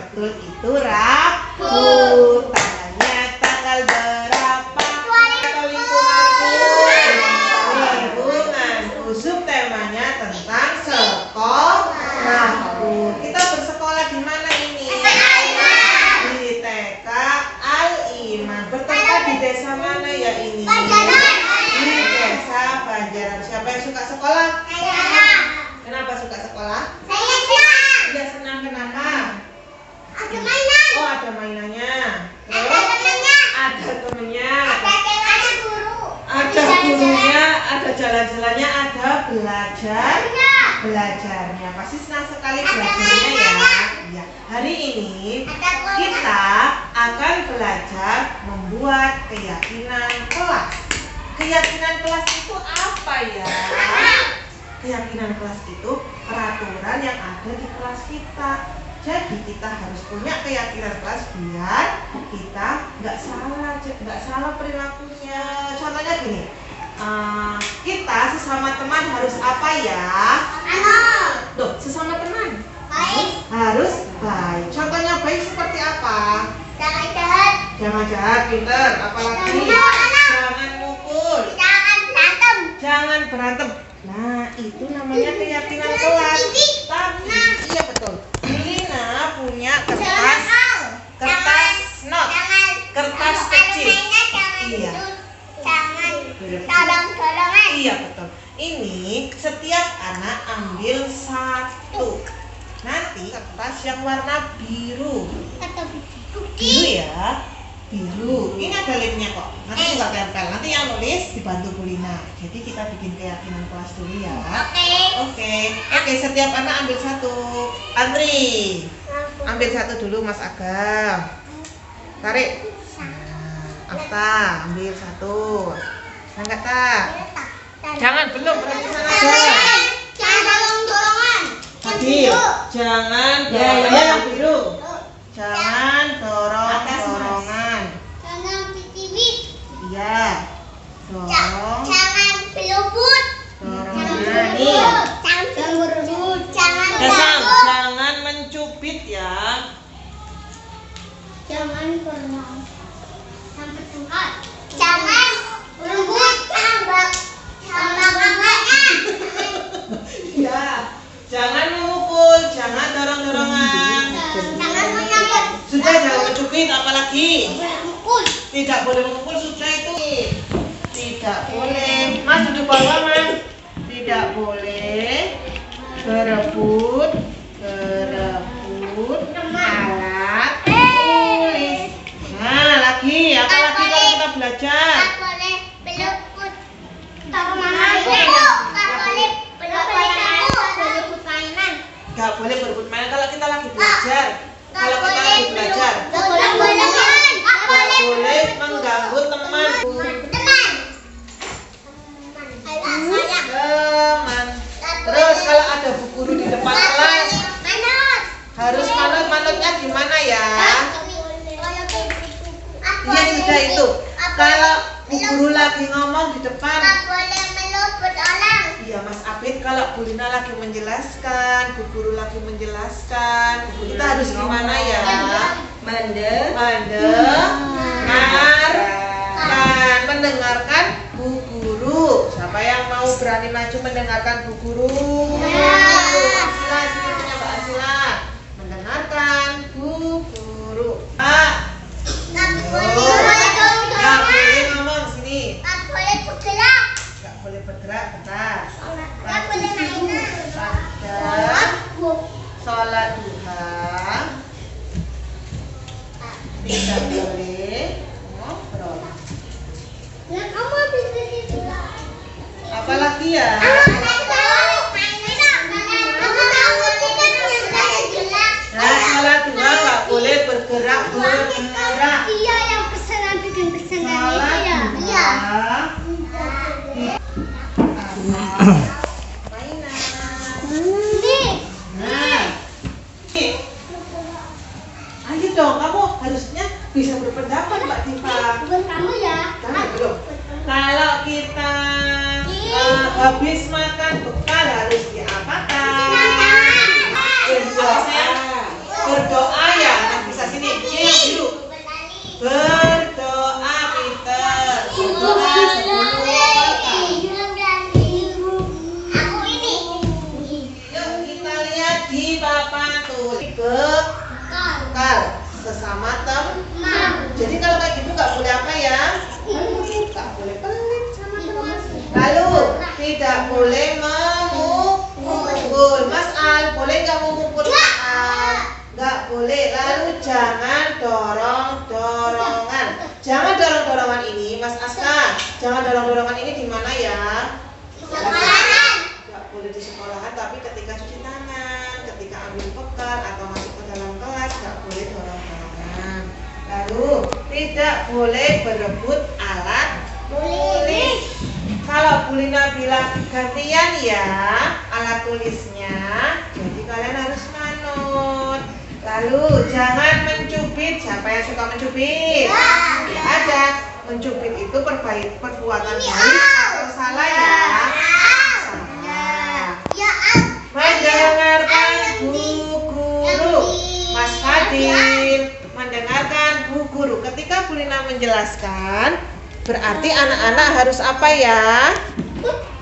betul itu Rabu. Tanggalnya tanggal berapa? Atau lingkunganku. Temanya tentang sekolah. Kita bersekolah di mana ini? Di TK Al-Iman. Bertempat di desa mana ya ini? Di desa Banjaran. Siapa yang suka sekolah? Kenapa suka sekolah? Saya senang. Iya senang, kenapa? Ada mainan. Oh ada mainannya. Ada Terus temannya. ada temennya. Ada guru. Ada gurunya, ada jalan-jalannya, ada belajarnya. Pasti senang sekali belajarnya ya. Iya. Hari ini kita akan belajar membuat keyakinan kelas. Keyakinan kelas itu apa ya? Keyakinan kelas itu peraturan yang ada di kelas kita. Jadi kita harus punya keyakinan kelas biar kita nggak salah perilakunya. Contohnya gini, kita sesama teman harus apa ya? Loh, sesama teman Baik. harus baik. Contohnya baik seperti apa? Jangan jahat. Jangan jahat, pinter. Apalagi jangan mukul, jangan berantem. Nah, itu namanya keyakinan kelas. Tapi, iya betul. Lina punya kertas not, kertas kecil. Iya. Tolong-tolongan. Iya betul. Ini setiap anak ambil satu. Nanti kertas yang warna biru. Biru ya. Biru. Ini ada lemnya kok. Nanti juga tempel. Nanti yang nulis dibantu Bu Lina. Jadi kita bikin keyakinan kelas dulu ya. Oke. Setiap anak ambil satu. Andri, ambil satu dulu Mas Agam. Tarik. Nah, Afta, ambil satu. Enggak tak? Jangan belum ke sana aja. Jangan tolong-tolongan. Adil, jangan dorong yang biru. Jangan dorong-dorongan. Jangan pipit. Iya. Dorong. Jangan peluput. Dorongan nih. Jangan berebut. Jangan Dasam, takut. jangan mencubit ya. Jangan berenang. Sampai Tuhan. Jangan berebut tambak. Tambak-tambaknya. Iya. Jangan memukul, jangan dorong-dorongan. Jangan menyambut. Sudah jangan mencubit apalagi. Mukul. Tidak boleh memukul, sudah itu. Tidak boleh. Mas duduk bawah Mas. Tidak boleh berebut alat tulis. Nah, lagi apa lagi kalau kita belajar? Tak boleh peluput. Taruh mana itu? Tak boleh peluput mainan. Gak boleh berebut mainan kalau kita lagi belajar. Kalau kita lagi belajar, Tak boleh mengganggu teman. teman. Teman. Terus kalau ada bu guru di depan kelas, Manut. harus manut-manutnya gimana ya? Iya sudah itu. Kalau bu guru lagi ngomong di depan, Tak boleh meluput orang. iya Mas Abid, kalau Bu Lina lagi menjelaskan, bu guru lagi menjelaskan, kita harus gimana ya? Mendengarkan bu guru. Siapa yang mau berani maju mendengarkan bu guru? Asila, sini punya Mbak Asila. Mendengarkan bu guru. Tak boleh Nggak boleh ngomong sini. Tak boleh bergerak. Nggak boleh bergerak, betul. Tak boleh mainan. Pada sholat duha tidak boleh ngobrol. Ya kamu habis dari itu. Apalagi ya? Nah, sholat duha nggak boleh bergerak. Iya yang pesanan bikin pesanan itu Sholat ya. duha Nih. Nah, ayo dong, kamu harusnya bisa berpendapat Mbak Diva. Bukan kamu ya. Jangan belum. Kalau kita habis makan bekal harus diapakan? Berdoa. Berdoa ya. boleh memukul. Mas Al, boleh nggak memukul Mas Al? Nggak boleh. Lalu jangan dorong-dorongan. Jangan dorong-dorongan ini, Mas Aska. Jangan dorong-dorongan ini di mana ya? Sekolahan. Nggak boleh di sekolahan, tapi ketika cuci tangan, ketika ambil bekal atau masuk ke dalam kelas, nggak boleh dorong-dorongan. Lalu tidak boleh berebut alat tulis. Kalau Bu Lina bilang gantian ya alat tulisnya, jadi kalian harus manut. Lalu jangan mencubit. Siapa yang suka mencubit? Ya ada. Mencubit itu perbuatan baik atau salah ya? Salah. Mendengarkan Bu Guru. Mas Fadil, mendengarkan Bu Guru. Ketika Bu Lina menjelaskan, berarti anak-anak harus apa ya?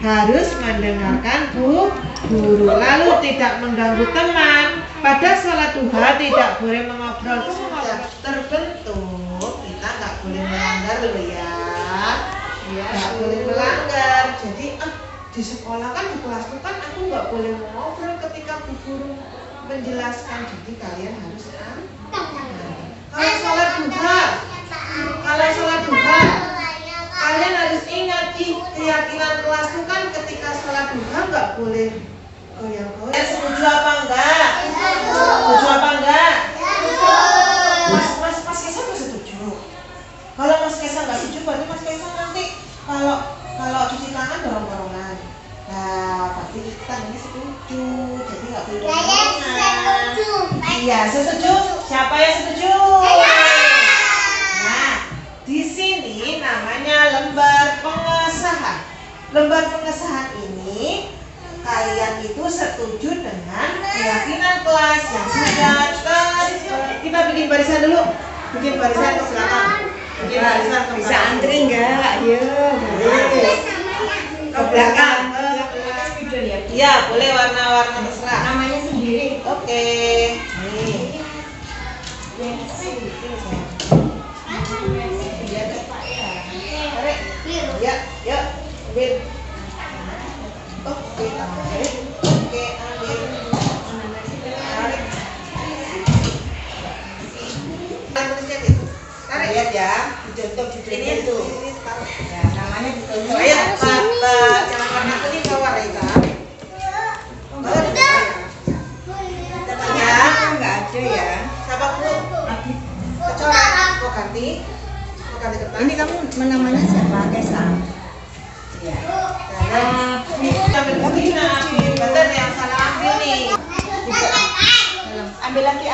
Harus mendengarkan Bu Guru. Lalu tidak mengganggu teman. Pada sholat duha tidak boleh mengobrol. Sudah terbentuk, kita nggak boleh melanggar loh ya. Nggak boleh melanggar. Jadi di sekolah kan, di kelas itu kan aku nggak boleh mengobrol ketika Bu Guru menjelaskan. Jadi kalian harus kalau sholat duha, kalian harus ingat keyakinan kelas itu kan ketika sholat duha nggak boleh goyang-goyang. Setuju apa enggak? Setuju apa enggak? Mas Kaisang nggak setuju. Kalau Mas Kaisang nggak setuju, berarti Mas Kaisang nanti kalau cuci tangan dorong-dorongan. Nah, berarti kita ini setuju. Jadi nggak boleh dorong-dorongan. Iya, setuju. Siapa yang setuju? Nah, di sini namanya lembar pengesahan. Lembar pengesahan ini kalian itu setuju dengan keyakinan kelas yang sudah kita bikin barisan dulu. Bikin barisan ke belakang. Bikin barisan ke belakang. Bisa antri enggak? Ayo. Ke belakang. Iya, boleh warna-warna terserah. Namanya sendiri. Oke. Nih. Tarik. Ya, yuk. Ambil. Oke, tarik. Oke, ambil. Tarik. Tarik. Lihat ya. Dicontoh di ini tuh. Ya, namanya ditunjuk. Ayo, jangan warna kuning bawa Reza. Ya, Enggak ada ya. siapa Bu? Kecuali mau ganti kertas. Ini kamu namanya siapa? Kaisang. Iya. Ambil begini, betul yang salah ambil nih. Ambil lagi.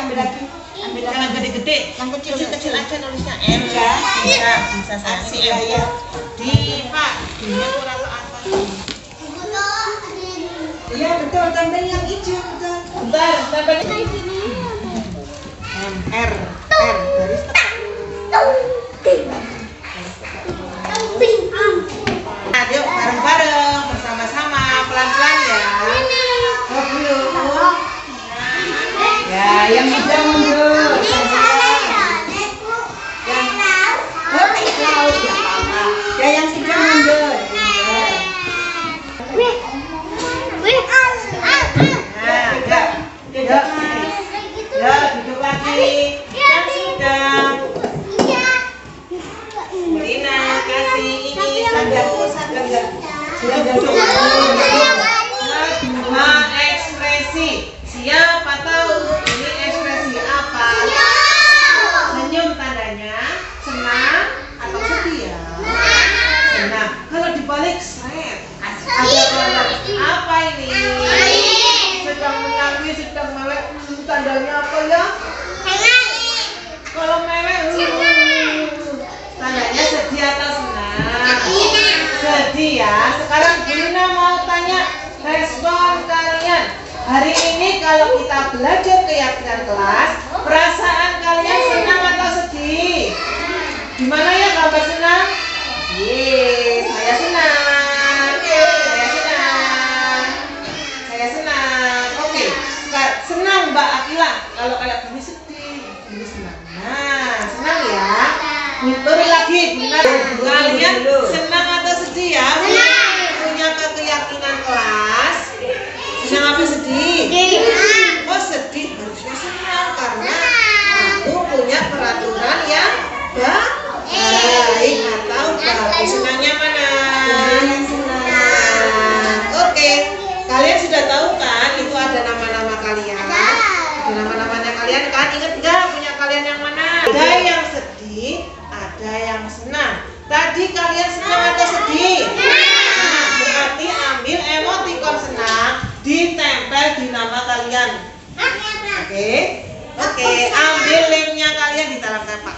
Jangan gede-gede, yang kecil-kecil aja nulisnya M ya. Bisa saya sih ya. Di Pak, dia kurang ke atas. Iya betul, tambah yang hijau betul. Bentar, tambah M R garis tepat. Nah, yuk bareng-bareng bersama-sama pelan-pelan ya. Dulu. Ya, yang hijau mundur. Ya, yang hijau mundur. Nah, ya, duduk lagi. Yang sudah. Lina kasih ini Nah, ekspresi. Siapa tahu ini ekspresi apa? Senyum tandanya senang atau sedih ya? Senang. Kalau dibalik seret. Ada warna apa ini? Sedang menangis, sedang mewek. Tandanya apa ya? Kalau mewek, tandanya sedih atau senang? Sedih ya. Sekarang Bu Lina mau tanya respon kalian. Hari ini kalau kita belajar keyakinan kelas, perasaan kalian senang atau sedih? Gimana ya gambar senang? Yeay, saya senang. Saya senang. Oke, senang Mbak Akila. Kalau kayak gini sedih, ini senang. Nah, senang ya. Turun lagi, benar. Kalian senang atau sedih ya? Punya keyakinan kelas. sedih. Oh sedih, harusnya senang karena aku punya peraturan yang baik atau bagus. Senangnya mana? Oke, kalian sudah tahu kan itu ada nama-nama kalian. Ada nama-namanya kalian kan? Ingat nggak punya kalian yang mana? Ada yang sedih, ada yang senang. Tadi kalian senang atau sedih? Nah, berarti ambil emotikon senang, ditempel di nama kalian. Oke, ambil lemnya kalian ditaruh tempat.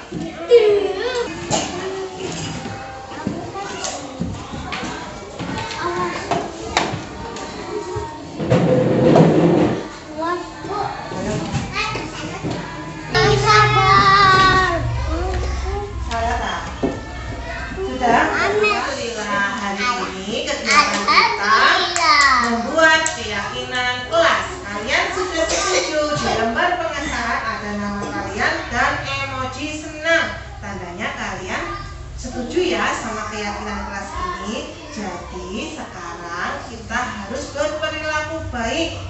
Alhamdulillah, hari ini kegiatan kita membuat keyakinan kelas. Kalian sudah setuju di lembar pengesahan ada nama kalian dan emoji senang. Tandanya kalian setuju ya sama keyakinan kelas ini. Jadi sekarang kita harus berperilaku baik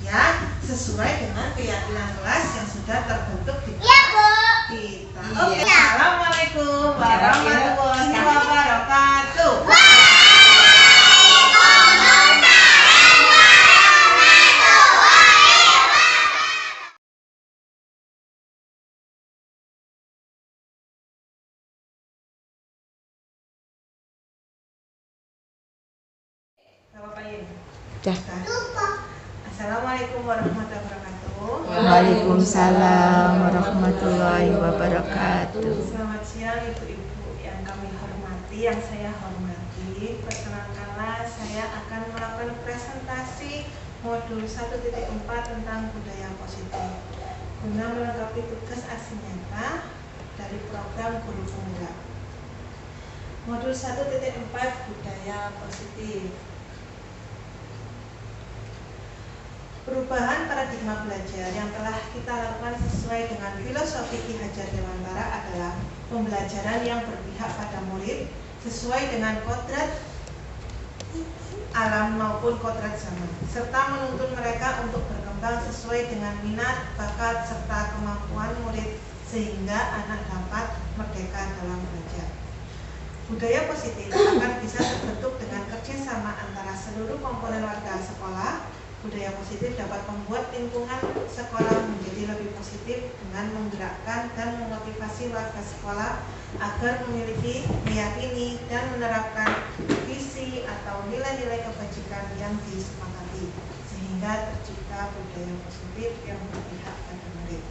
ya, sesuai dengan keyakinan kelas yang sudah terbentuk di kelas kita. Oke, assalamualaikum warahmatullahi wabarakatuh. Assalamualaikum warahmatullahi wabarakatuh. Waalaikumsalam warahmatullahi wabarakatuh. Selamat siang ibu-ibu yang kami hormati, yang saya hormati. Perkenalkanlah, saya akan melakukan presentasi modul 1.4 tentang budaya positif guna melengkapi tugas aksi nyata dari program Guru Penggerak. Modul 1.4 budaya positif. Perubahan paradigma belajar yang telah kita lakukan sesuai dengan filosofi Ki Hajar Dewantara adalah pembelajaran yang berpihak pada murid sesuai dengan kodrat alam maupun kodrat zaman, serta menuntun mereka untuk berkembang sesuai dengan minat, bakat, serta kemampuan murid sehingga anak dapat merdeka dalam belajar. Budaya positif akan bisa terbentuk dengan kerjasama antara seluruh komponen warga sekolah. Budaya positif dapat membuat lingkungan sekolah menjadi lebih positif dengan menggerakkan dan memotivasi warga sekolah agar memiliki, meyakini, dan menerapkan visi atau nilai-nilai kebajikan yang disepakati sehingga tercipta budaya positif yang berpihak pada murid.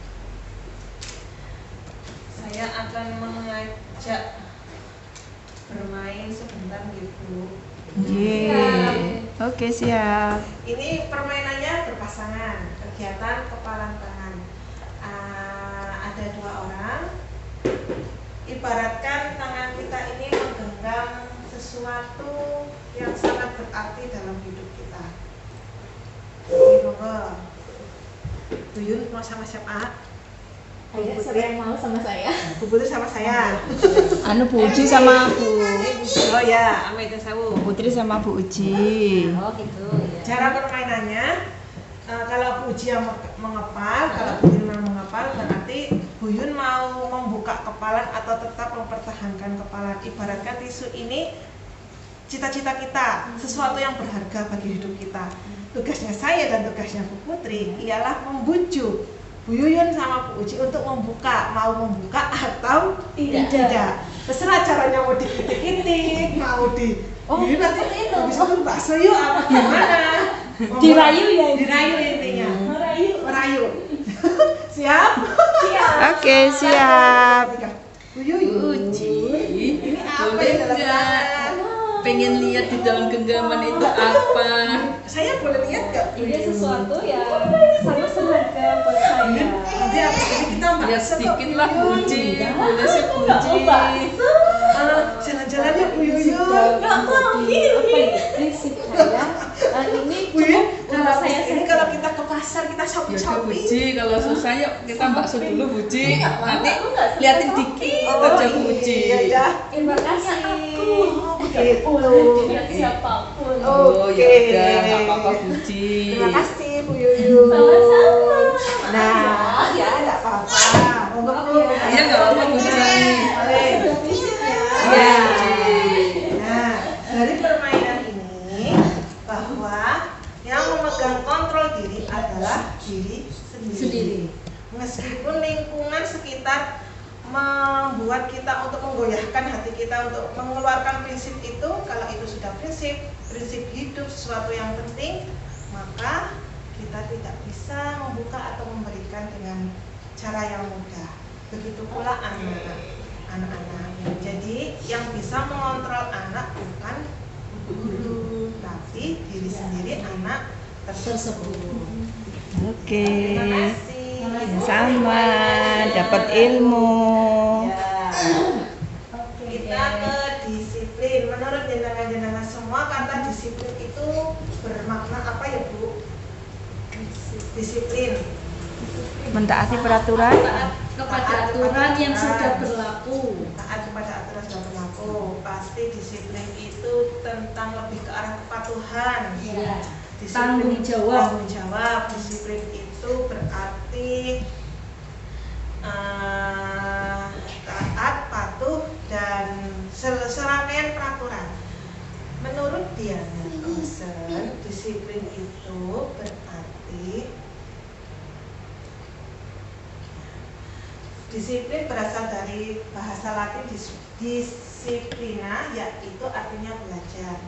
Saya akan mengajak bermain sebentar gitu. Oke, siap. Ini permainannya berpasangan, kegiatan kepalan tangan. Ada 2 orang. Ibaratkan tangan kita ini menggenggam sesuatu yang sangat berarti dalam hidup kita. Monggo. Tuyun mau sama siapa? Ada siapa yang mau sama saya? Bu Putri sama saya. Bu Uji sama aku. Oh ya, Ame Desawu. Bu Putri sama Bu Uji. Oh gitu ya. Cara permainannya, kalau Bu Uji yang mengepal, kalau Bu Yun mau mengepal, berarti Bu Yun mau membuka kepalan atau tetap mempertahankan kepalan. Ibaratkan tisu ini cita-cita kita, sesuatu yang berharga bagi hidup kita. Tugasnya saya dan tugasnya Bu Putri ialah membujuk Bu Yuyun sama Bu Uji untuk membuka, mau membuka atau tidak. Terserah caranya, mau dikitik-kitik, mau di nanti habis itu bakso yuk apa gimana? Dirayu ya? Dirayu intinya. Merayu. Siap? Siap. Oke, siap. Bu Yuyun. Ini apa yang dalam tangan? Pengen lihat di dalam genggaman itu apa? Saya boleh lihat gak? Ini sesuatu yang sangat berharga buat saya. Nanti abis ini kita Ya sedikit lah Bu Uji, boleh sih Bu Uji. Jalan-jalan ya Bu Yuyun. Nggak mau. Apa ya? Prinsip saya ini cukup untuk saya ini kalau kita ke pasar kita Ya shopping-shopping. Bu Uji, kalau susah yuk kita bakso dulu Bu Uji. Nanti liatin dikit aja Bu Uji. Iya ya. terima kasih aku Gitu. tidak siapapun Oh Oke. ya udah, nggak apa-apa Buji. Terima kasih Bu Yuyun. Sama-sama. Nah, ya enggak apa-apa. Untuk Iya nggak apa-apa Buji. Sudah fisik ya. Iya. Nah, dari permainan ini bahwa yang memegang kontrol diri adalah diri sendiri. Meskipun lingkungan sekitar membuat kita untuk menggoyahkan hati kita untuk mengeluarkan prinsip itu, kalau itu sudah prinsip hidup sesuatu yang penting, maka kita tidak bisa membuka atau memberikan dengan cara yang mudah. Begitu pula anak-anak. Jadi yang bisa mengontrol anak bukan guru, tapi diri sendiri anak tersebut. Oke. Terima kasih. Sama, dapat ilmu. Ya. Kita ke disiplin. Menurut jenengan-jenengan semua, kata disiplin itu bermakna apa ya Bu? Disiplin. Mentaati peraturan. Kepada aturan yang sudah berlaku. Taat kepada aturan sudah berlaku. Pasti disiplin itu tentang lebih ke arah kepatuhan. Ya. Disiplin, Tanggung jawab. Tanggung jawab. Disiplin itu berarti taat, patuh, dan serangkaian peraturan. Menurut Diana Rosen, disiplin itu berarti disiplin berasal dari bahasa Latin disciplina, yaitu artinya belajar.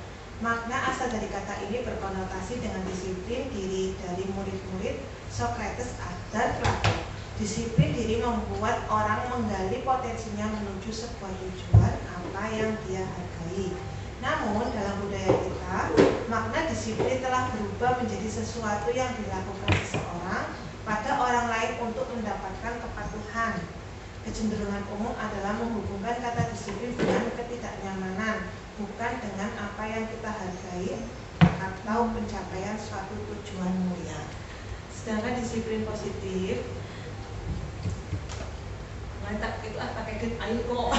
Makna asal dari kata ini berkonotasi dengan disiplin diri dari murid-murid Socrates dan Plato. Disiplin diri membuat orang menggali potensinya menuju sebuah tujuan apa yang dia hargai. Namun dalam budaya kita, makna disiplin telah berubah menjadi sesuatu yang dilakukan seseorang pada orang lain untuk mendapatkan kepatuhan. Kecenderungan umum adalah menghubungkan kata disiplin dengan ketidaknyamanan, bukan dengan apa yang kita hargai atau pencapaian suatu tujuan mulia. Sedangkan disiplin positif, mantap itu pakai dit ayo kok.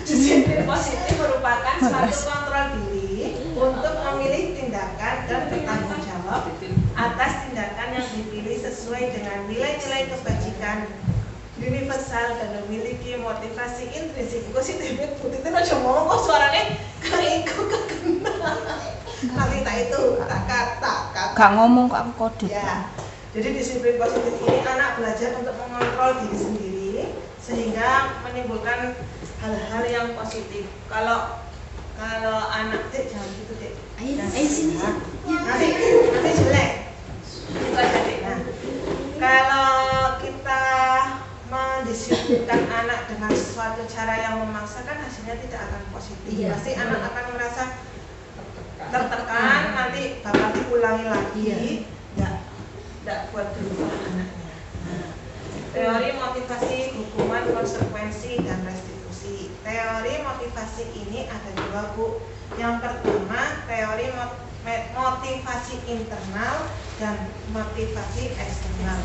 Disiplin positif merupakan suatu kontrol diri untuk memilih tindakan dan bertanggung jawab atas tindakan yang dipilih sesuai dengan nilai-nilai kebajikan universal dan memiliki motivasi intrinsik. Kok sih David Putih itu aja ngomong kok suaranya kayak ikut kena. Nanti tak itu kata-kata. Gak ngomong kok aku kodut. Ya. Jadi disiplin positif ini anak belajar untuk mengontrol diri sendiri sehingga menimbulkan hal-hal yang positif. Kalau anak Dek jangan gitu Dek. Ayo sini. Nanti jelek. Itu aja Dek. Nah, kalau kita mendisiplinkan anak dengan suatu cara yang memaksakan, hasilnya tidak akan positif. Iya, Pasti anak akan merasa tertekan, nanti bakal diulangi lagi. Tidak buat berubah anaknya. Nah, teori motivasi, hukuman, konsekuensi, dan restitusi. Teori motivasi ini ada dua Bu. Yang pertama teori motivasi internal dan motivasi eksternal.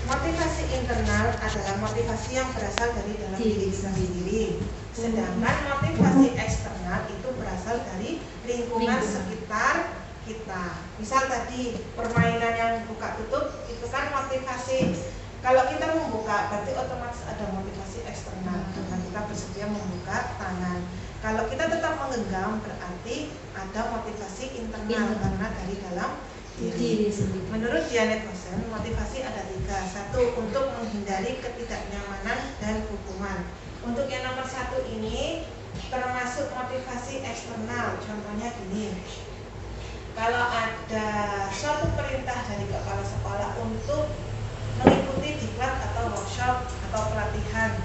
Motivasi internal adalah motivasi yang berasal dari dalam diri kita sendiri. Sedangkan motivasi eksternal itu berasal dari lingkungan sekitar kita. Misal tadi permainan yang buka tutup itu kan motivasi. Kalau kita membuka berarti otomatis ada motivasi eksternal karena kita bersedia membuka tangan. Kalau kita tetap menggenggam berarti ada motivasi internal karena dari dalam diri sendiri. Menurut Janet Rosen, motivasi ada tiga. Satu, untuk menghindari ketidaknyamanan dan hukuman. Untuk yang nomor satu ini termasuk motivasi eksternal. Contohnya gini, kalau ada suatu perintah dari kepala sekolah untuk mengikuti diklat atau workshop atau pelatihan,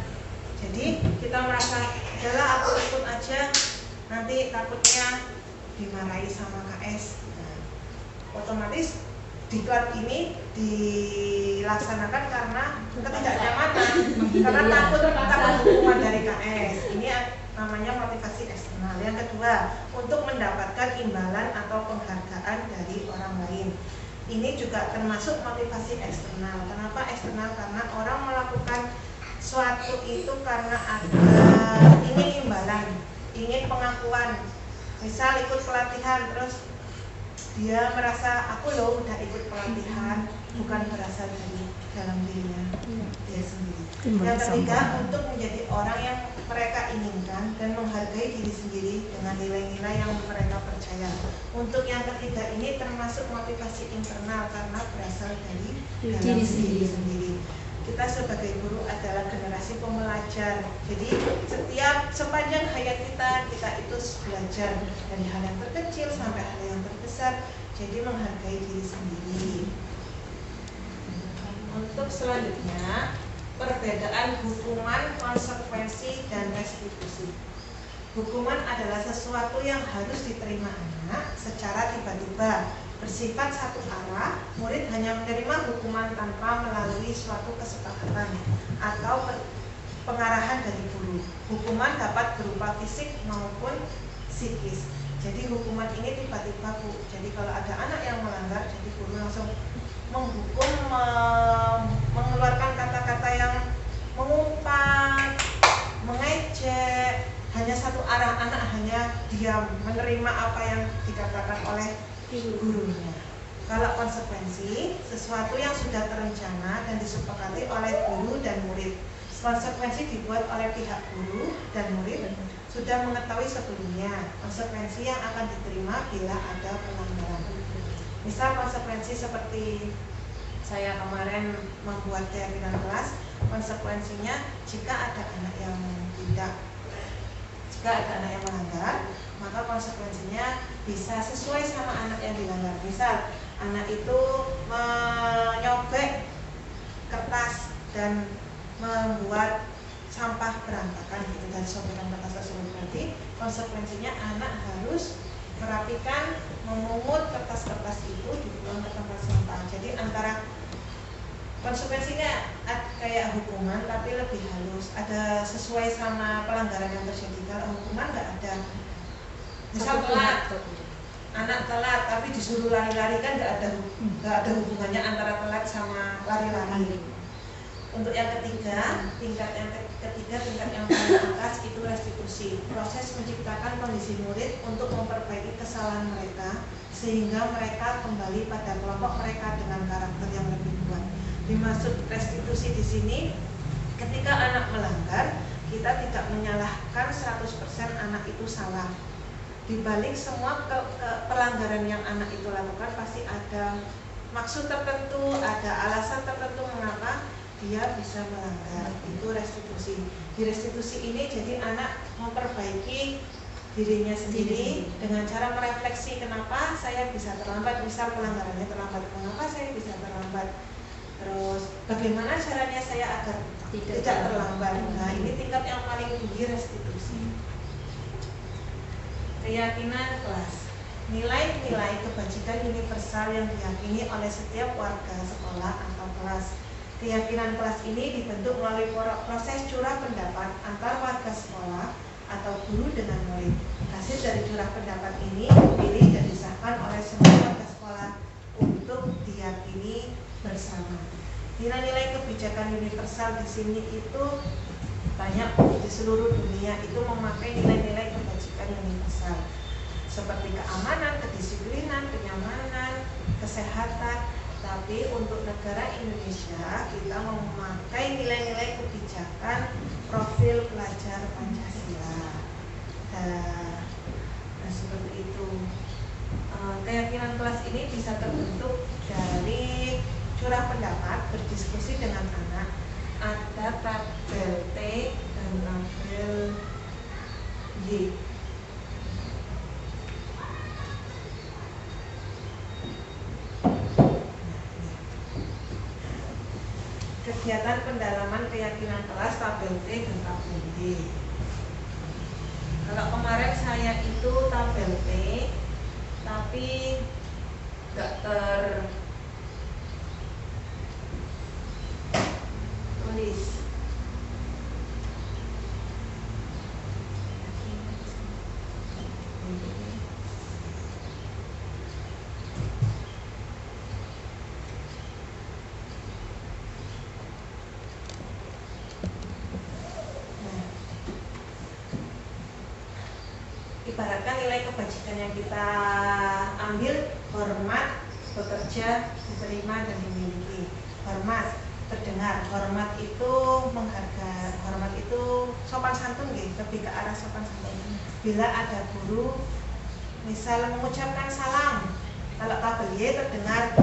jadi kita merasa, udahlah aku ikut aja, nanti takutnya dimarahi sama KS. Otomatis diklat ini dilaksanakan karena ketidaknyamanan, karena takut hukuman dari KS. Ini namanya motivasi eksternal. Yang kedua, untuk mendapatkan imbalan atau penghargaan dari orang lain. Ini juga termasuk motivasi eksternal. Kenapa eksternal? Karena orang melakukan suatu itu karena ada ingin imbalan, ingin pengakuan Misal ikut pelatihan terus dia merasa aku loh udah ikut pelatihan, bukan berasal dari dalam dirinya dia sendiri. Yang ketiga, untuk menjadi orang yang mereka inginkan dan menghargai diri sendiri dengan nilai-nilai yang mereka percaya. Untuk yang ketiga ini termasuk motivasi internal karena berasal dari dalam diri sendiri. Kita sebagai guru adalah generasi pembelajar. Jadi sepanjang hayat kita itu belajar dari hal yang terkecil sampai hal yang terbesar. Jadi menghargai diri sendiri. Untuk selanjutnya, perbedaan hukuman, konsekuensi, dan restitusi. Hukuman adalah sesuatu yang harus diterima anak secara tiba-tiba, bersifat satu arah. Murid hanya menerima hukuman tanpa melalui suatu kesepakatan atau pengarahan dari guru. Hukuman dapat berupa fisik maupun psikis. Jadi hukuman ini tiba-tiba, Bu. Jadi kalau ada anak yang melanggar, jadi guru langsung menghukum, mengeluarkan kata-kata yang mengumpat, mengejek, hanya satu arah, anak hanya diam, menerima apa yang dikatakan oleh gurunya. Kalau konsekuensi, sesuatu yang sudah terencana dan disepakati oleh guru dan murid. Konsekuensi dibuat oleh pihak guru dan murid sudah mengetahui sebelumnya konsekuensi yang akan diterima bila ada pelanggaran. Misal konsekuensi seperti saya kemarin membuat keyakinan kelas, konsekuensinya jika ada anak yang melanggar, maka konsekuensinya bisa sesuai sama anak yang dilanggar. Misal anak itu menyobek kertas dan membuat sampah berantakan gitu dari sobekan kertas tersebut, berarti konsekuensinya anak harus merapikan, memungut kertas-kertas itu dibuang ke tempat sampah. Jadi antara konsekuensinya kayak hukuman tapi lebih halus, ada sesuai sama pelanggaran yang terjadi. Kalau hukuman nggak ada, misal telat, anak telat tapi disuruh lari-lari, kan nggak ada hubungannya antara telat sama lari-lari. Untuk yang ketiga, tingkat yang paling atas itu restitusi. Proses menciptakan kondisi murid untuk memperbaiki kesalahan mereka sehingga mereka kembali pada kelompok mereka dengan karakter yang lebih kuat. Dimaksud restitusi di sini, ketika anak melanggar, kita tidak menyalahkan 100% anak itu salah. Di balik semua pelanggaran yang anak itu lakukan pasti ada maksud tertentu, ada alasan tertentu mengapa dia bisa melanggar. Itu restitusi. Di restitusi ini jadi anak memperbaiki dirinya sendiri dengan cara merefleksi kenapa saya bisa terlambat, misal pelanggarannya terlambat, mengapa saya bisa terlambat, terus bagaimana caranya saya agar tidak terlambat. Nah, ini tingkat yang paling tinggi, restitusi. Keyakinan kelas. Nilai-nilai kebajikan universal yang diyakini oleh setiap warga sekolah atau kelas. Keyakinan kelas ini dibentuk melalui proses curah pendapat antar warga sekolah atau guru dengan murid. Hasil dari curah pendapat ini dipilih dan disahkan oleh semua warga sekolah untuk diyakini bersama. Nilai-nilai kebijakan universal di sini itu banyak, di seluruh dunia itu memakai nilai-nilai kebajikan universal seperti keamanan, kedisiplinan, kenyamanan, kesehatan. Tapi untuk negara Indonesia kita memakai nilai-nilai kebijakan profil pelajar Pancasila. Nah, seperti itu. Keyakinan kelas ini bisa terbentuk dari curah pendapat, berdiskusi dengan anak, ada tabel T dan tabel Y. Kegiatan pendalaman keyakinan kelas tabel T dan tabel D. Kalau kemarin saya itu tabel T, tapi nggak tertulis. ibaratkan nilai kebajikan yang kita ambil: hormat, bekerja, diterima, dan dimiliki. Hormat, terdengar. Hormat itu menghargai, hormat itu sopan santun, lebih ke arah sopan santun. Bila ada guru misal mengucapkan salam, kalau tabeliye terdengar.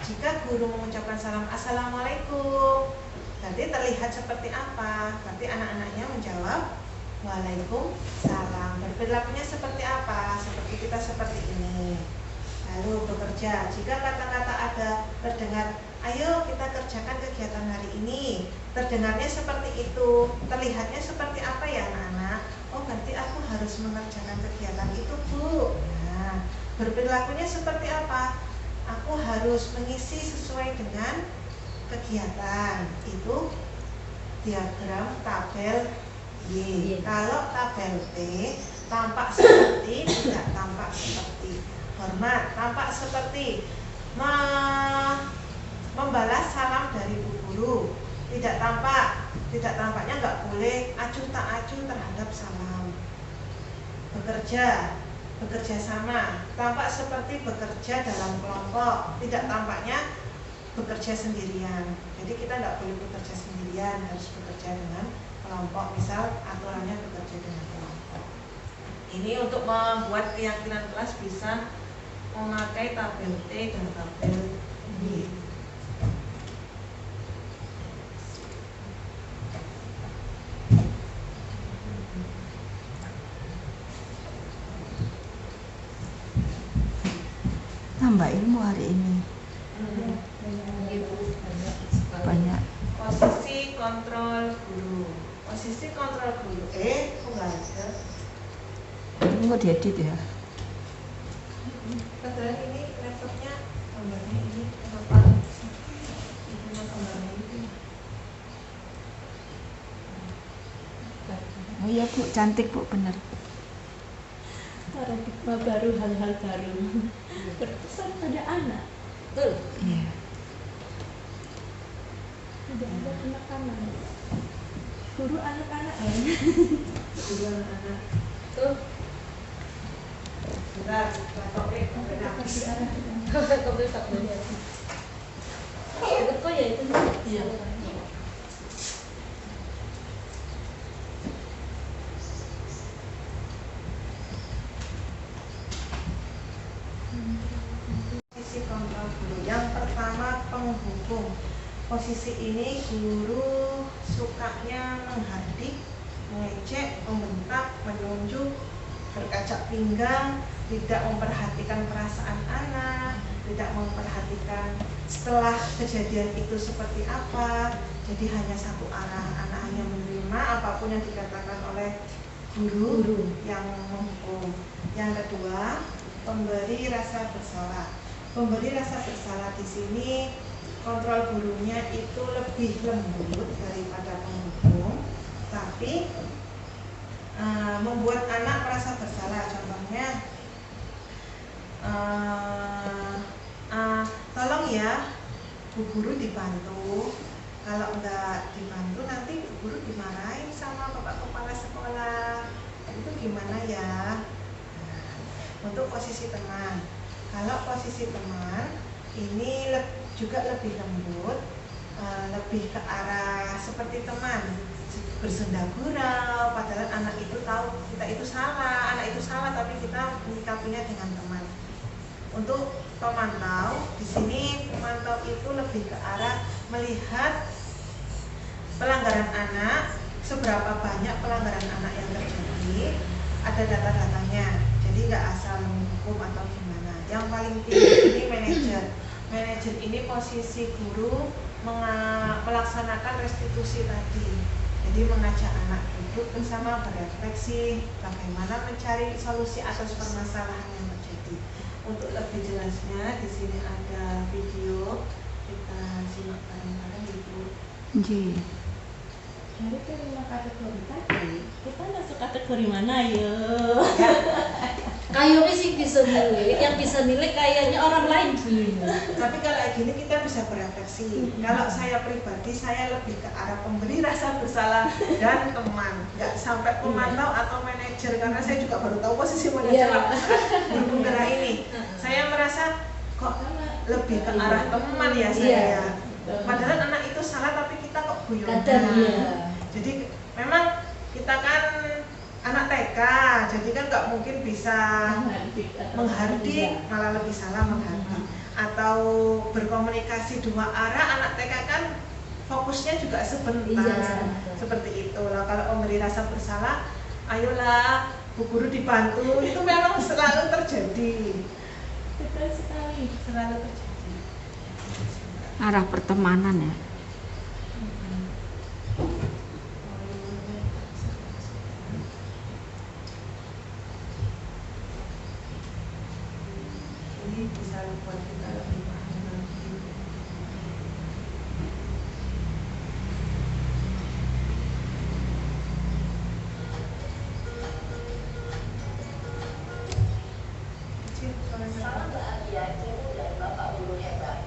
Jika guru mengucapkan salam, assalamualaikum, berarti terlihat seperti apa? Berarti anak-anaknya menjawab waalaikumsalam. Berperilakunya seperti apa? Seperti kita seperti ini. Lalu bekerja, jika kata-kata ada terdengar, ayo kita kerjakan kegiatan hari ini, terdengarnya seperti itu, terlihatnya seperti apa ya anak-anak? Oh, berarti aku harus mengerjakan kegiatan itu, Bu. Nah, berperilakunya seperti apa? Aku harus mengisi sesuai dengan kegiatan. Itu diagram tabel Y. Kalau tabel T tampak seperti, tidak tampak seperti. Hormat tampak seperti membalas salam dari Bu Guru. Tidak tampak, tidak tampaknya nggak boleh acuh tak acuh terhadap salam. Bekerja, bekerja sama, tampak seperti bekerja dalam kelompok. Tidak tampaknya bekerja sendirian. Jadi kita nggak boleh bekerja sendirian, harus bekerja dengan kelompok. Misal aturannya bekerja dengan kelompok. Ini untuk membuat keyakinan kelas bisa memakai tabel T dan tabel Y. Nambah ilmu hari ini. Banyak. Posisi kontrol guru. Posisi kontrol guru. Kok nggak ada? Ini kok diedit ya? Kebetulan ini laptopnya gambarnya ini kenapa? Ini gambarnya ini. Oh iya Bu, cantik Bu, bener. Paradigma baru, hal-hal baru berkesan pada anak. Betul. Iya. Tidak ada anak-anak. Guru anak-anak ya. Guru anak-anak. Tuh. Bentar, laptopnya gambarnya habis. Kamu tak boleh. Itu kok ya itu. Iya. Posisi kontrol guru. Yang pertama penghubung. Posisi ini guru sukanya menghardik, mengejek, membentak, menunjuk, berkacak pinggang, tidak memperhatikan perasaan anak, tidak memperhatikan setelah kejadian itu seperti apa. Jadi hanya satu arah, anak hanya menerima apapun yang dikatakan oleh guru yang menghukum. Yang kedua, pemberi rasa bersalah. Pemberi rasa bersalah di sini kontrol gurunya itu lebih lembut daripada penghukum, tapi membuat anak merasa bersalah. Contohnya, tolong ya Bu Guru dibantu. Kalau enggak dibantu nanti Bu Guru dimarahin sama Bapak Kepala Sekolah. Itu gimana ya? Nah, untuk posisi teman. Kalau posisi teman ini juga lebih lembut, lebih ke arah seperti teman, bersenda gurau, padahal anak itu tahu kita itu salah, anak itu salah, tapi kita menyikapinya dengan teman. Untuk pemantau, di sini pemantau itu lebih ke arah melihat pelanggaran anak, seberapa banyak pelanggaran anak yang terjadi, ada data-datanya. Jadi nggak asal menghukum atau gimana. Yang paling tinggi ini manajer. Manajer ini posisi guru melaksanakan restitusi tadi. Jadi mengajak anak duduk bersama, berefleksi, bagaimana mencari solusi atas permasalahan yang terjadi. Untuk lebih jelasnya, di sini ada video, kita simak bareng-bareng Ibu. Nggih. Dari kelima kategori tadi, kita masuk kategori mana yuk? Ya. Kayaknya sih bisa nilai, yang bisa nilai kayaknya orang lain dulu. Tapi kalau kayak gini kita bisa berefleksi. Kalau saya pribadi, saya lebih ke arah pemberi rasa bersalah dan teman, nggak sampai pemantau atau manajer, karena saya juga baru tahu posisi manajer waktu saat berpenggerak ini. Saya merasa kok lebih ke arah teman ya saya. Padahal anak itu salah tapi kita kok guyonan. Jadi memang kita kan anak TK, jadi kan nggak mungkin bisa menghardik, malah lebih salah menghardik. Atau berkomunikasi dua arah, anak TK kan fokusnya juga sebentar, seperti itu. Lah kalau memberi rasa bersalah, ayolah Bu Guru dibantu, itu memang selalu terjadi. Betul sekali. Selalu terjadi. Arah pertemanan ya. Ini bisa buat kita lebih paham lagi. Salam bahagia Ibu dan Bapak Guru hebat.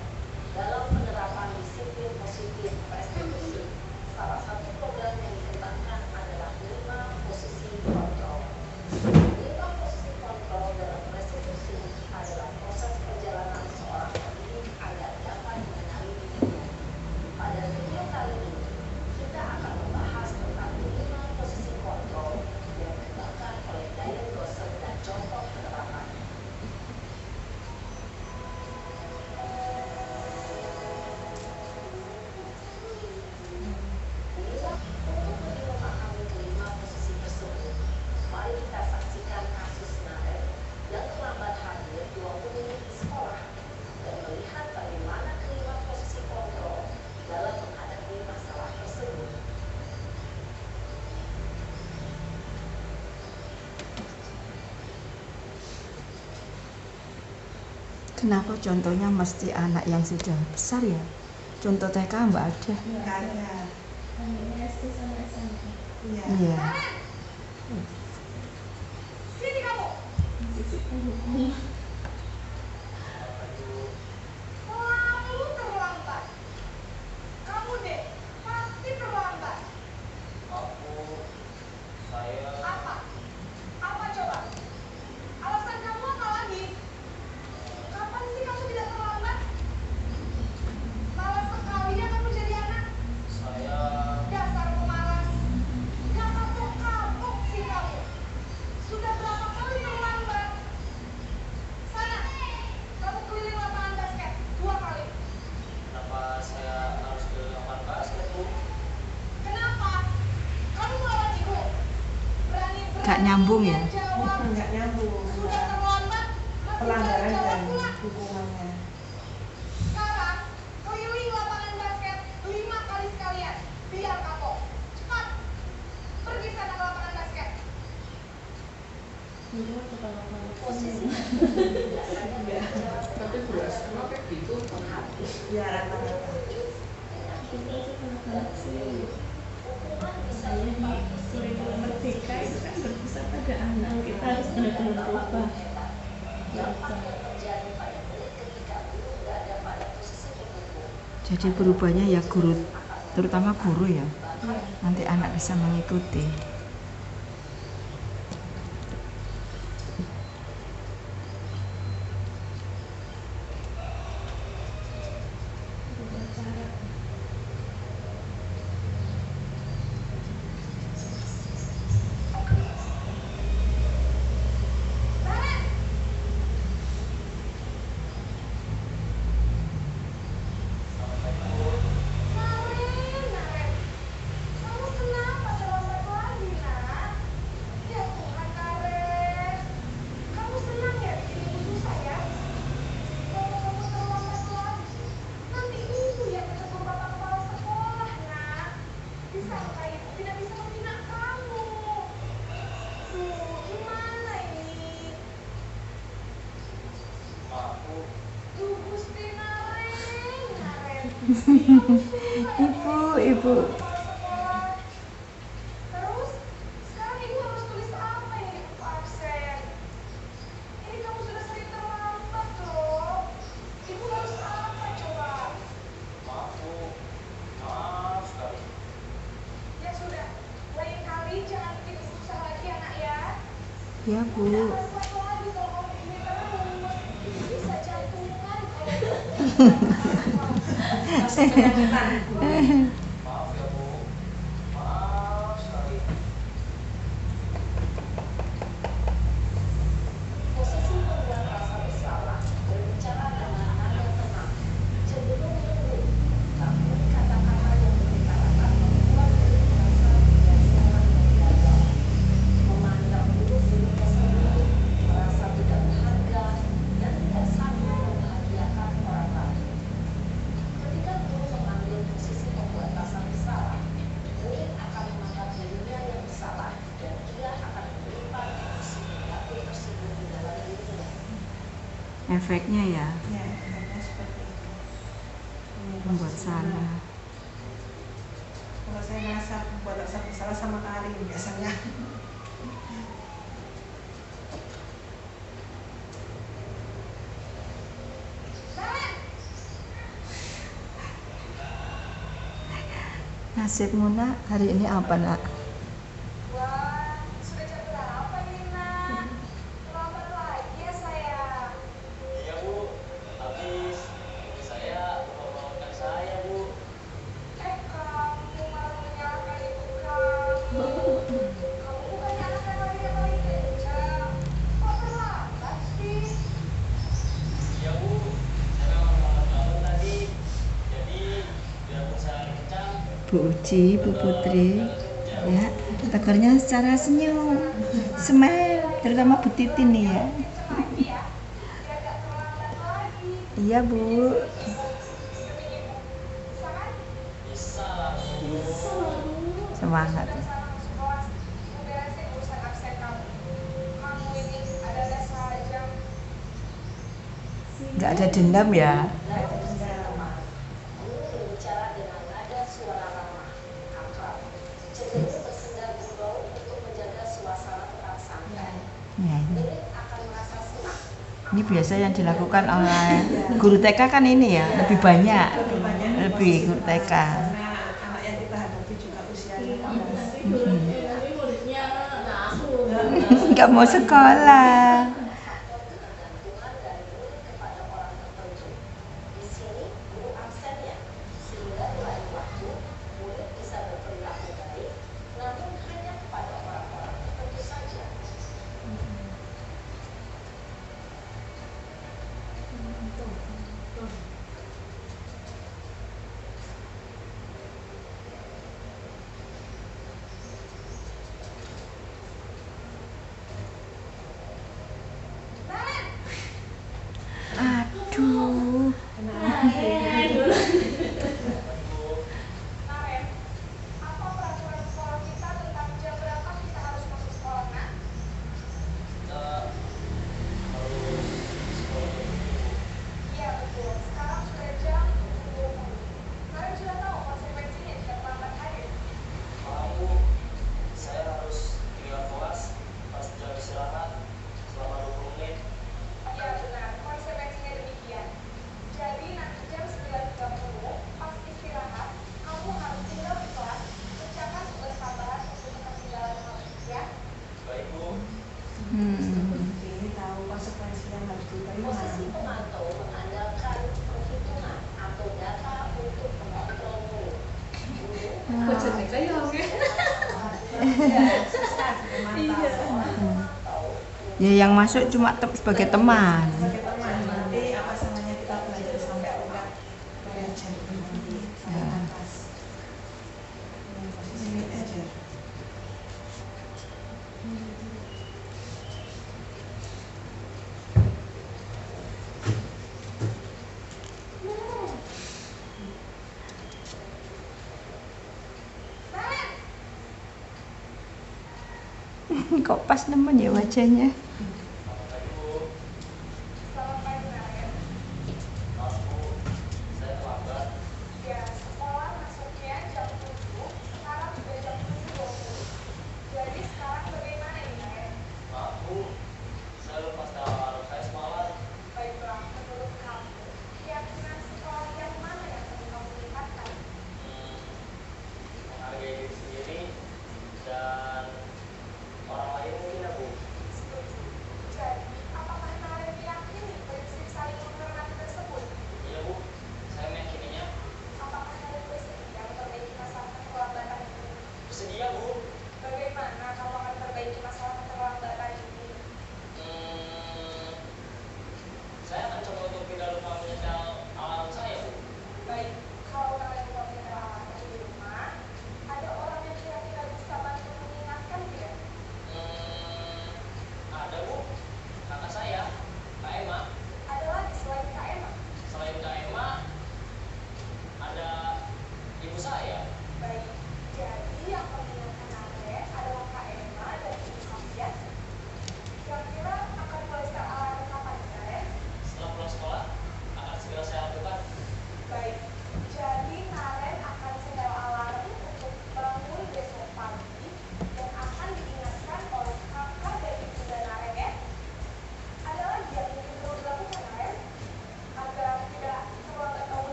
Dalam penerapan disiplin positif restitusi, salah satu program yang dikembangkan adalah 5 posisi kontrol. 5 posisi kontrol dalam restitusi adalah proses perjalanan seorang pendidik agar dapat mengenali dirinya. Pada video kali ini, kita akan membahas tentang 5 posisi kontrol yang dikembangkan oleh Diane Gosser dan contoh penerapan. Untuk lebih memahami kelima posisi tersebut, mari kita saksikan kasus Naren yang terlambat hadir 20 menit di sekolah dan melihat bagaimana kelima posisi kontrol dalam menghadapi masalah tersebut. Kenapa contohnya mesti anak yang sudah besar ya? Contoh TK Mbak ada. Nggak ada. Hanya SD sama SMP. Iya. Iya. Sini kamu. Selalu terlambat. Kamu deh, pasti terlambat. Apa? Apa coba? Alasan kamu apa lagi? Kapan sih kamu tidak terlambat? Malas sekali ya kamu jadi anak. Dasar pemalas. Gak kapok-kapok sih kamu. Sudah berapa kali terlambat? Sana, kamu keliling lapangan basket 2 kali. Kenapa saya harus ke lapangan basket, Bu? Kenapa? Kamu melawan ibu. Berani-berani Gak nyambung ya? jawab. Nggak nyambung. Sudah terlambat, masih Pelanggaran jawab dan pula. hukumannya. Sekarang, keliling lapangan basket 5 kali sekalian. Biar kapok. Cepat. Pergi sana ke lapangan basket. Posisi Tapi beras kenapa gitu? Ya rata-rata. Kita anak-anak sih. hukuman bisa Kurikulum merdeka itu kan berpusat pada anak. Kita harus benar-benar berubah. dampak yang terjadi pada murid ketika guru berada pada posisi pemukul. Jadi berubahnya ya guru, terutama guru ya. Nanti anak bisa mengikuti. Berubah cara. Naren! Naren! Kamu kenapa terlambat lagi, nak? Ya Tuhan, Naren. Kamu senang ya bikin ibu susah ya? Kalau kamu terlambat lagi, nanti ibu yang ketemu bapak kepala sekolah, nak. Disangka ibu tidak bisa membina kamu. Duh, gimana ini? Aku Duh, Gusti Naren, Naren. Ibu. Sekolah. Terus, sekarang ibu harus tulis apa ini di buku absen? Ya Bu. Maaf ya Bu, maaf sekali. Posisi membuat rasa bersalah, berbicara dengan nada tenang, cenderung lembut, namun kata-kata yang diutarakan membuat diri merasa tidak nyaman dan gagal. Memandang buruk dirinya sendiri, merasa tidak berharga, dan tidak sanggup membahagiakan orang lain. Ketika guru mengambil posisi membuat rasa bersalah, murid akan menganggap dirinya yang bersalah dan ia akan menyimpan emosi negatif tersebut di dalam dirinya. Efeknya ya, Ya, efeknya seperti itu. membuat salah. Kalau saya ngerasa buat rasa bersalah sama Karin biasanya. Nasibmu nak, hari ini apa nak? Wah, sudah jam berapa nih, Nak? Terlambat lagi ya, sayang. Iya Bu, habis ibu saya membangunkan saya Bu. Kamu malah menyalahkan ibu kamu. Kamu bukannya anak yang paling kencang. Kok terlambat sih? Iya Bu, saya memang bangun bangun tadi. Jadi biarpun saya kencang, Bu Uci, Bu Putri, ya, tekornya secara senyum, smile, terutama Bu Titi nih ya. Lagi ya, biar gak terlambat lagi. Iya Bu. Demi ibu. Bisa kan? bisa lah Bu. Semangat. Sudah sana ke sekolah, beresin urusan absen kamu. Kamu ini ada saja. Nggak ada dendam ya. Guru berbicara dengan nada suara ramah, akrab, cenderung bersenda gurau untuk menjaga suasana tetap santai. Ya, ini. Murid akan merasa senang. Ini biasa yang dilakukan oleh guru TK kan ini ya, lebih banyak, lebih guru TK. Karena anak yang kita hadapi juga usianya Nanti muridnya ngasuh. Nggak mau sekolah. Ketergantungan dari murid kepada orang tertentu. Di sini guru absennya, sehingga di lain waktu murid bisa berperilaku baik, namun hanya kepada orang-orang tertentu saja. Aduh. Karen, apa peraturan sekolah kita tentang jam berapa kita harus masuk sekolah, Nak? Kita harus sekolah dulu. Iya betul, sekarang sudah jam 7.20. Kalian sudah tahu konsekuensinya jika terlambat hadir. Maaf Bu, saya harus tinggal kelas pas jam istirahat selama 20 menit. Ya benar, konsekuensinya demikian. Jadi nanti jam 9.30 pas istirahat, kamu harus tinggal di kelas, kerjakan tugas tambahan untuk ketinggalan kamu, ya. Baik Bu. ini tahu konsekuensi yang harus diterima. Posisi pemantau mengandalkan perhitungan atau data untuk mengontrol murid. Guru Kok jadi kayak oke? Susah memantau. Ya yang masuk cuma sebagai teman. Sebagai teman, nanti apa namanya kita belajar sampai tingkat belajar nanti sampai atas. Ini aja. Kok pas nemen ya wajahnya. Selamat pagi Bu. Selamat pagi, Naren. Maaf Bu, saya terlambat. Ya, sekolah masuknya jam 7, sekarang sudah jam 7.20. Jadi sekarang bagaimana ini, Naren? Maaf Bu, saya lupa setelah saya semalam. Baiklah, menurut kamu, keyakinan sekolah yang mana yang perlu kamu lihatkan? Menghargai diri sendiri dan orang lain mungkin ya Bu. Setuju.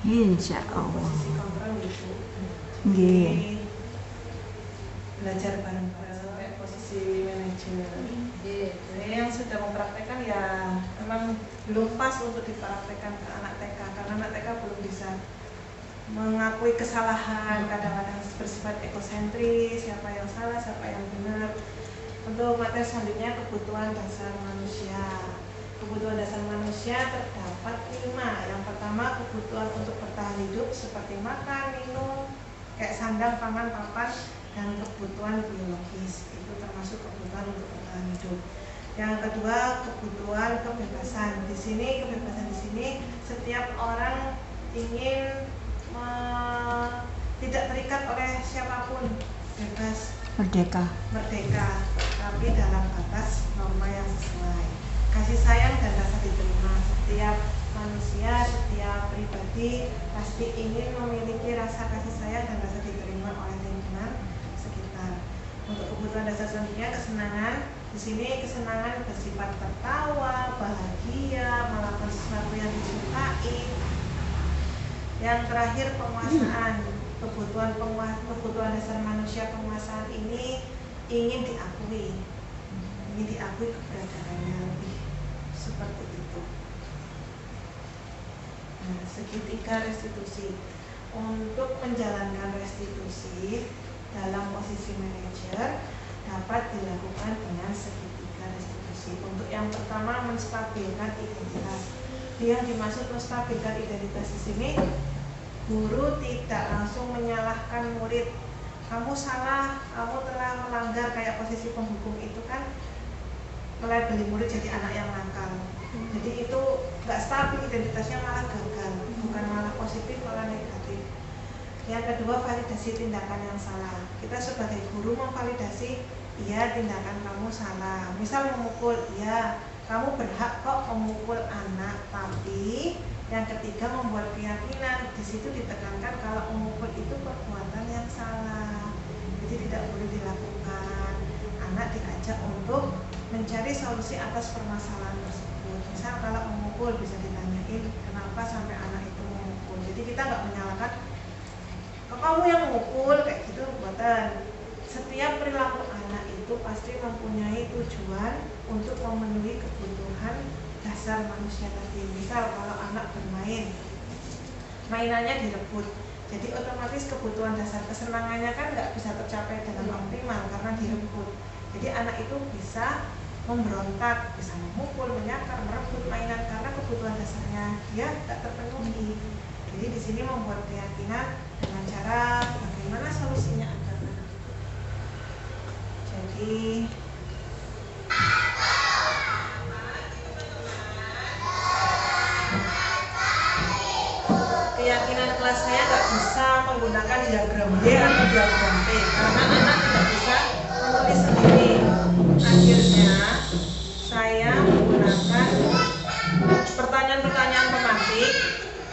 Insya Allah. Posisi kontrol gitu. Nggih. Jadi, belajar bareng-bareng sampai posisi manajer. Jadi yang sudah mempraktekkan ya memang belum pas untuk dipraktekkan ke anak TK karena anak TK belum bisa mengakui kesalahan, kadang-kadang bersifat ekosentris, siapa yang salah, siapa yang benar. Untuk materi selanjutnya kebutuhan dasar manusia. Kebutuhan dasar manusia terdapat 5. Yang pertama kebutuhan untuk bertahan hidup seperti makan, minum, kayak sandang, pangan, papan, dan kebutuhan biologis. Itu termasuk kebutuhan untuk bertahan hidup. Yang kedua kebutuhan kebebasan. Di sini kebebasan di sini setiap orang ingin tidak terikat oleh siapapun, bebas, Merdeka. tapi dalam batas norma yang sesuai. Kasih sayang dan rasa diterima. Setiap manusia, setiap pribadi pasti ingin memiliki rasa kasih sayang dan rasa diterima oleh lingkungan sekitar. Untuk kebutuhan dasar selanjutnya kesenangan. Di sini kesenangan bersifat tertawa, bahagia, melakukan sesuatu yang disukai. Yang terakhir penguasaan. Kebutuhan dasar manusia penguasaan ini ingin diakui keberadaannya lebih seperti itu. Nah, segitiga restitusi. Untuk menjalankan restitusi dalam posisi manajer dapat dilakukan dengan segitiga restitusi. Untuk yang pertama menstabilkan identitas. Yang dimaksud menstabilkan identitas di sini, guru tidak langsung menyalahkan murid. Kamu salah, kamu telah melanggar, kayak posisi penghukum itu kan melabeli murid jadi anak yang nakal. Jadi itu nggak stabil identitasnya, malah gagal, bukan malah positif, malah negatif. Yang kedua validasi tindakan yang salah. Kita sebagai guru memvalidasi, iya tindakan kamu salah. Misal memukul, iya kamu berhak kok memukul anak, tapi yang ketiga membuat keyakinan. Di situ ditekankan kalau memukul itu perbuatan yang salah, jadi tidak boleh dilakukan. Anak diajak untuk mencari solusi atas permasalahan tersebut. Misal kalau memukul bisa ditanyain kenapa sampai anak itu memukul. Jadi kita nggak menyalahkan kok kamu yang memukul kayak gitu, buatan. Setiap perilaku anak itu pasti mempunyai tujuan untuk memenuhi kebutuhan dasar manusia tadi. Misal kalau anak bermain, mainannya direbut, jadi otomatis kebutuhan dasar kesenangannya kan nggak bisa tercapai dengan optimal karena direbut. Jadi anak itu bisa memberontak, bisa memukul, menyakar, merebut mainan karena kebutuhan dasarnya dia tidak terpenuhi. Jadi di sini membuat keyakinan dengan cara bagaimana solusinya agar anak itu. Jadi keyakinan kelas saya nggak bisa menggunakan diagram D atau diagram T karena anak tidak bisa menulis sendiri. Akhirnya saya menggunakan pertanyaan-pertanyaan tematik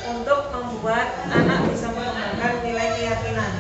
untuk membuat anak bisa mengembangkan nilai keyakinan.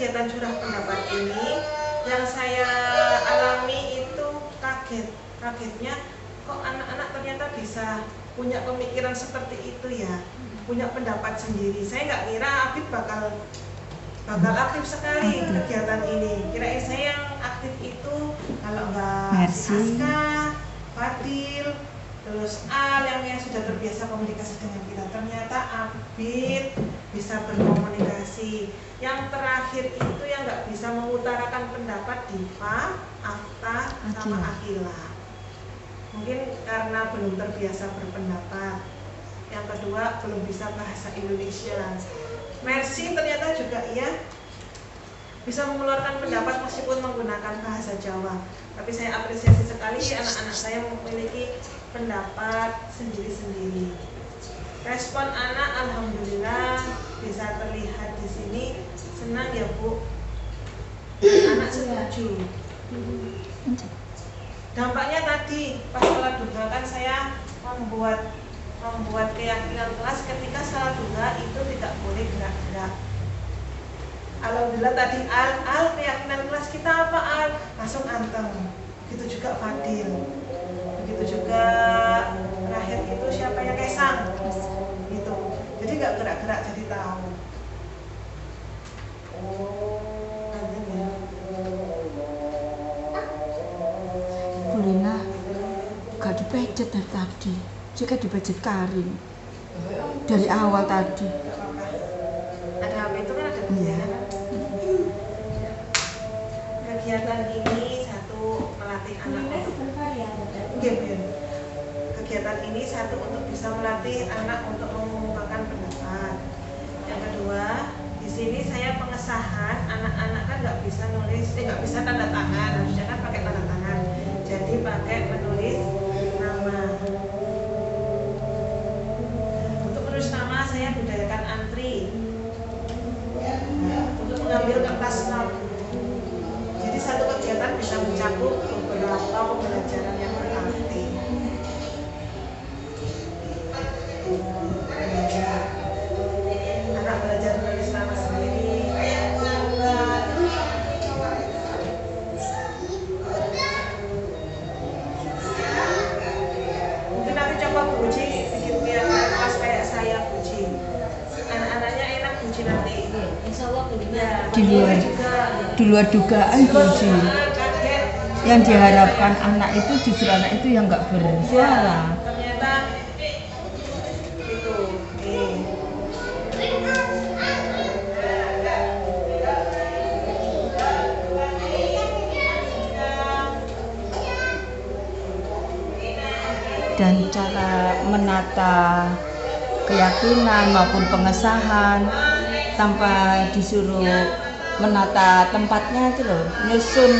Kegiatan curah pendapat ini yang saya alami itu kagetnya kok anak-anak ternyata bisa punya pemikiran seperti itu ya, punya pendapat sendiri. Saya nggak kira Afif bakal aktif sekali kegiatan ini. Kirain saya yang aktif itu kalau nggak Aska, Fadil, terus Al yang sudah terbiasa komunikasi dengan kita. Ternyata Abid bisa berkomunikasi. Yang terakhir itu yang nggak bisa mengutarakan pendapat Diva, Afta, sama Akila. Mungkin karena belum terbiasa berpendapat. Yang kedua belum bisa bahasa Indonesia. Mercy ternyata juga iya. bisa mengeluarkan pendapat meskipun menggunakan bahasa Jawa. Tapi saya apresiasi sekali anak-anak saya memiliki pendapat sendiri-sendiri. Respon anak alhamdulillah bisa terlihat di sini, senang ya Bu. Anak setuju. Dampaknya tadi pas salat duha kan saya membuat keyakinan kelas ketika salat duha itu tidak boleh gerak-gerak. Alhamdulillah tadi al keyakinan kelas kita apa al? Langsung anteng. Begitu juga Fadil. Begitu juga terakhir itu siapa yang Kesang. Gitu. Jadi nggak gerak-gerak jadi tahu. Bu Lina gak dipejet dari tadi. Jika dipejet Karin dari awal tadi. Ada apa itu kan ada kegiatan. Kegiatan ini satu melatih anak kegiatan ini satu untuk bisa melatih anak untuk mengungkapkan pendapat. Yang kedua, di sini saya pengesahan anak-anak kan nggak bisa nulis, nggak bisa tanda tangan, harusnya kan pakai tanda tangan. Jadi pakai menulis nama. Untuk menulis nama saya budayakan antri. Untuk mengambil kertas note. Jadi satu kegiatan bisa mencakup beberapa pembelajaran yang berarti. Anak belajar menulis nama sendiri. Mungkin nanti coba Bu Uji bikin kelas kayak saya Bu Uji. Anak-anaknya enak Bu Uji nanti. Insya Allah Di luar dugaan Bu Uji. Yang diharapkan anak itu justru anak itu yang nggak bersuara. Ternyata itu. Dan cara menata keyakinan maupun pengesahan tanpa disuruh menata tempatnya itu loh, nyusun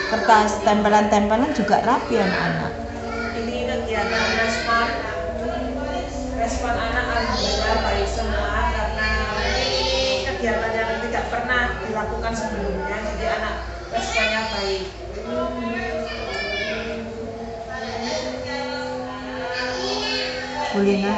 kertas tempelan-tempelan juga rapi anak-anak. Ini kegiatan respon anak alhamdulillah baik semua karena ini kegiatan yang tidak pernah dilakukan sebelumnya, jadi anak responnya baik. Bu Lina.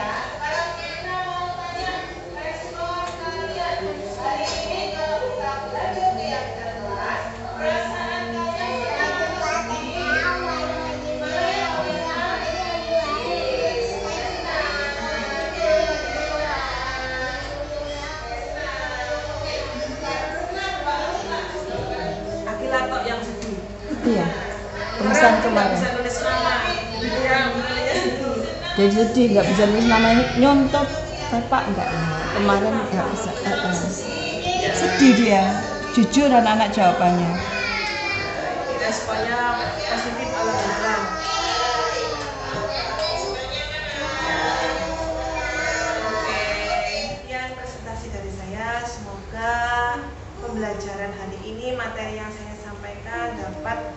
Akilatok yang sedih. Iya. Pemesan kemarin. Bisa nulis nama. Iya, makanya sedih. Jadi sedih nggak bisa nulis namanya, nyontot Bapak nggak kemarin nggak bisa. Sedih dia, jujur anak-anak jawabannya. Responnya positif alhamdulillah. Oke, sekian presentasi dari saya. Semoga pembelajaran hari ini, materi yang saya sampaikan dapat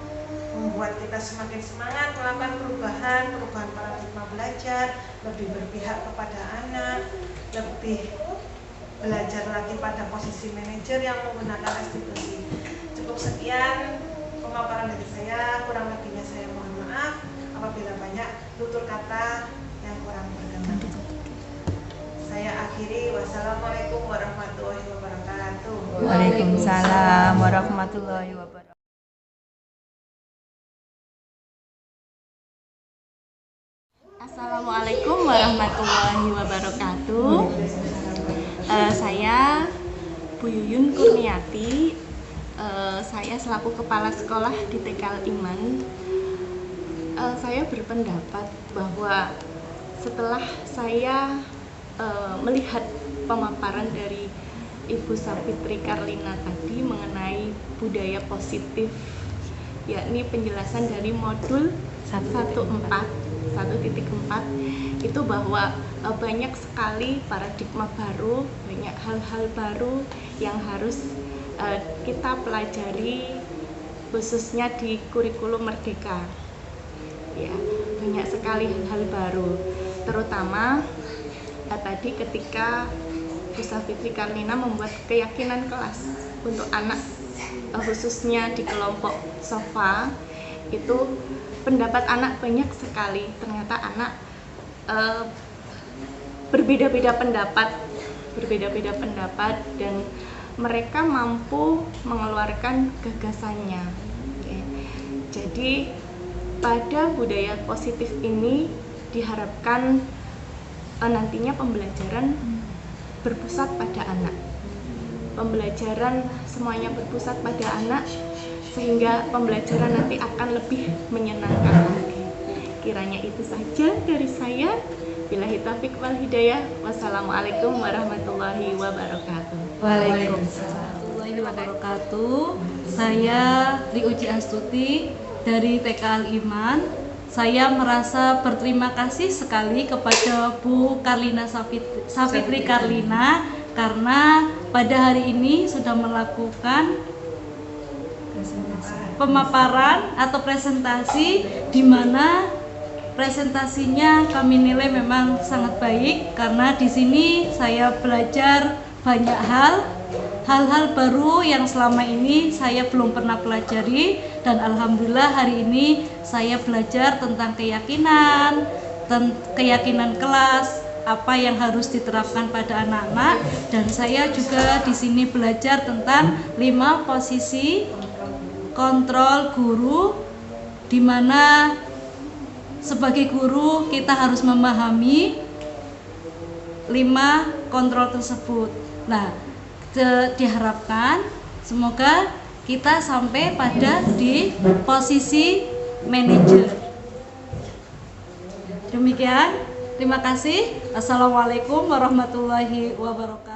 membuat kita semakin semangat melakukan perubahan paradigma belajar, lebih berpihak kepada anak, lebih belajar lagi pada posisi manajer yang menggunakan restitusi. Cukup sekian pemaparan dari saya, kurang lebihnya saya mohon maaf apabila banyak tutur kata yang kurang berkenan. Saya akhiri, wassalamualaikum warahmatullahi wabarakatuh. Waalaikumsalam warahmatullahi wabarakatuh. Assalamualaikum warahmatullahi wabarakatuh. Saya Bu Yuyun Kurniati. Saya selaku kepala sekolah di TK Iman. Saya berpendapat bahwa setelah saya melihat pemaparan dari Ibu Sapitri Karlina tadi mengenai budaya positif, yakni penjelasan dari modul 1.4 itu bahwa banyak sekali paradigma baru, banyak hal-hal baru yang harus kita pelajari khususnya di kurikulum Merdeka. Ya, banyak sekali hal baru, terutama tadi ketika Bu Safitri Karlina membuat keyakinan kelas untuk anak, khususnya di kelompok SOFA. Itu pendapat anak banyak sekali, ternyata anak berbeda-beda pendapat dan mereka mampu mengeluarkan gagasannya. Oke. Jadi pada budaya positif ini diharapkan nantinya pembelajaran berpusat pada anak. Pembelajaran semuanya berpusat pada anak, sehingga pembelajaran nanti akan lebih menyenangkan lagi. Kiranya itu saja dari saya. Billahi taufiq wal hidayah. Wassalamualaikum warahmatullahi wabarakatuh. Waalaikumsalam warahmatullahi wabarakatuh. Saya Liuji Astuti dari TK Al-Iman. Saya merasa berterima kasih sekali kepada Bu Karlina Safitri Karlina karena pada hari ini sudah melakukan pemaparan atau presentasi, di mana presentasinya kami nilai memang sangat baik karena di sini saya belajar banyak hal-hal baru yang selama ini saya belum pernah pelajari, dan alhamdulillah hari ini saya belajar tentang keyakinan kelas, apa yang harus diterapkan pada anak-anak, dan saya juga di sini belajar tentang 5 posisi kontrol guru, di mana sebagai guru kita harus memahami 5 kontrol tersebut. Nah, diharapkan semoga kita sampai pada di posisi manajer. Demikian, terima kasih. Assalamualaikum warahmatullahi wabarakatuh.